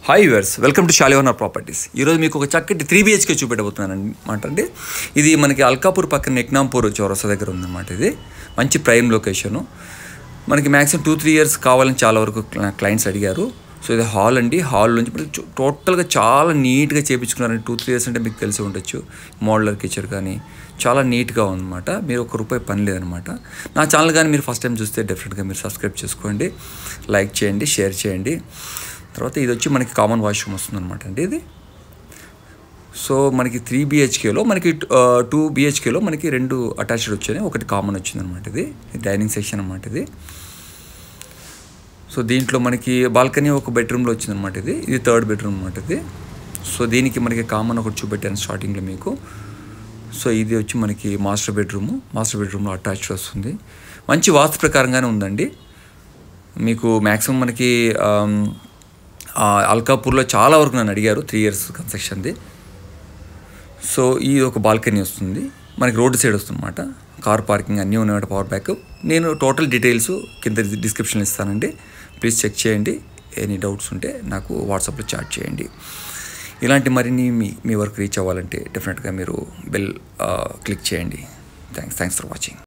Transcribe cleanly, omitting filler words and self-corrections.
Hi viewers, welcome to Shalivahana properties. ఈరోజు మీకు ఒక చక్కటి 3BHK చూపెట్టబోతున్నాను అనమాట. అండి ఇది మనకి అల్కాపూర్ పక్కన ఎక్నాంపూర్ చౌరస్తా దగ్గర ఉందన్నమాట. ఇది మంచి ప్రైమ్ లొకేషను. మనకి మ్యాక్సిమం 2-3 ఇయర్స్ కావాలని చాలా వరకు క్లయింట్స్ అడిగారు. సో ఇది హాల్ అండి. హాల్ నుంచి టోటల్గా చాలా నీట్గా చేయించుకున్నారండి. 2-3 ఇయర్స్ అంటే మీకు తెలిసి ఉండొచ్చు. మోడలర్ కిచెన్ కానీ చాలా నీట్గా ఉందన్నమాట. మీరు ₹1 పని లేదనమాట. నా ఛానల్ కానీ మీరు ఫస్ట్ టైం చూస్తే డెఫినెట్గా మీరు సబ్స్క్రైబ్ చేసుకోండి, లైక్ చేయండి, షేర్ చేయండి. తర్వాత ఇది వచ్చి మనకి కామన్ వాష్రూమ్ వస్తుందన్నమాట అండి. ఇది సో మనకి 3BHKలో మనకి 2BHKలో మనకి 2 అటాచ్డ్ వచ్చాయి, ఒకటి కామన్ వచ్చిందనమాట. ఇది డైనింగ్ సెక్షన్ అనమాట. ఇది సో దీంట్లో మనకి బాల్కనీ ఒక బెడ్రూమ్లో వచ్చిందనమాట. ఇది 3rd బెడ్రూమ్ అనమాట. ఇది సో దీనికి మనకి కామన్ ఒకటి చూపెట్టాను స్టార్టింగ్లో మీకు. సో ఇది వచ్చి మనకి మాస్టర్ బెడ్రూమ్లో అటాచ్డ్ వస్తుంది. మంచి వాస్తు ప్రకారంగానే ఉందండి. మీకు మ్యాక్సిమం మనకి అల్కాపూర్లో చాలా వరకు నన్ను అడిగారు 3 ఇయర్స్ కన్స్ట్రక్షన్ది. సో ఈ ఒక బాల్కనీ వస్తుంది మనకి, రోడ్ సైడ్ వస్తుందన్నమాట. కార్ పార్కింగ్ అన్నీ ఉన్నాయి, పవర్ బ్యాకప్. నేను టోటల్ డీటెయిల్స్ కింద డిస్క్రిప్షన్లో ఇస్తానండి, ప్లీజ్ చెక్ చేయండి. ఎనీ డౌట్స్ ఉంటే నాకు వాట్సాప్లో చాట్ చేయండి. ఇలాంటి మరిన్ని మీ వర్క్ రీచ్ అవ్వాలంటే డెఫినెట్గా మీరు బెల్ క్లిక్ చేయండి. Thanks for watching.